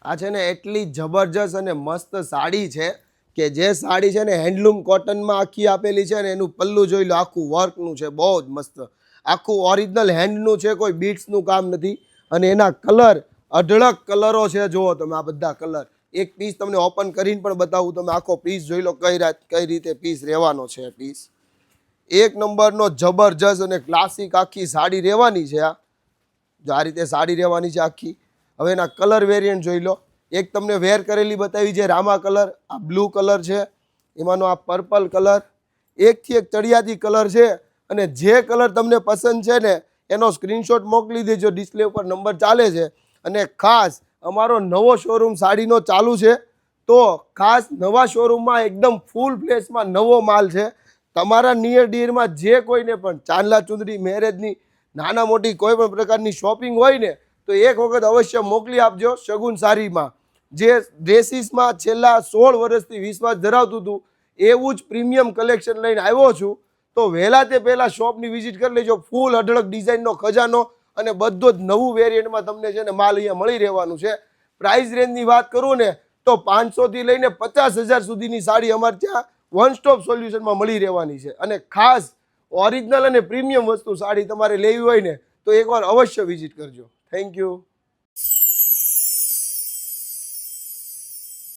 આ છે ને એટલી જબરજસ્ત અને મસ્ત સાડી છે કે જે સાડી છે ને હેન્ડલૂમ કોટનમાં આખી આપેલી છે ને એનું પલ્લું જોઈ લો, આખું વર્કનું છે, બહુ જ મસ્ત, આખું ઓરિજિનલ હેન્ડનું છે, કોઈ બીટ્સનું કામ નથી. અને એના કલર અઢળક કલરો છે, જુઓ તમે આ બધા કલર. એક પીસ તમને ઓપન કરીને પણ બતાવું, તમે આખો પીસ જોઈ લો કઈ રીતે પીસ રહેવાનો છે. પીસ એક નંબરનો જબરજસ્ત અને ક્લાસિક આખી સાડી રહેવાની છે. આ રીતે સાડી રહેવાની છે આખી. હવે એના કલર વેરિયન્ટ જોઈ લો. એક તમને વેર કરેલી બતાવી છે રામા કલર, આ બ્લુ કલર છે, એમાંનો આ પર્પલ કલર, એકથી એક ચડિયાતી કલર છે. અને જે કલર તમને પસંદ છે ને એનો સ્ક્રીનશોટ મોકલી દેજો, ડિસ્પ્લે ઉપર નંબર ચાલે છે. અને ખાસ અમારો નવો શોરૂમ સાડીનો ચાલુ છે, તો ખાસ નવા શોરૂમમાં એકદમ ફૂલ ફ્લેશમાં નવો માલ છે. તમારા નિયર ડિયરમાં જે કોઈને પણ ચાંદલા ચુંદડી મેરેજની નાના મોટી કોઈ પણ પ્રકારની શોપિંગ હોય ને તો એક વખત અવશ્ય મોકલી આપજો. શગુન સારીમાં જે ડ્રેસીસમાં છેલ્લા 16 વર્ષથી વિશ્વાસ ધરાવતું હતું એવું જ પ્રીમિયમ કલેક્શન લઈને આવ્યો છું. તો વહેલા તે પહેલાં શોપની વિઝિટ કરી લેજો. ફૂલ અઢળક ડિઝાઇનનો ખજાનો અને બધો જ નવું વેરિયન્ટમાં તમને છે ને માલ અહીંયા મળી રહેવાનું છે. પ્રાઇસ રેન્જની વાત કરું ને તો 500થી લઈને 50,000 સુધીની સાડી અમારે ત્યાં વન સ્ટોપ સોલ્યુશનમાં મળી રહેવાની છે. અને ખાસ ઓરિજિનલ અને પ્રીમિયમ વસ્તુ સાડી તમારે લેવી હોય ને તો એકવાર અવશ્ય વિઝિટ કરજો. Thank you.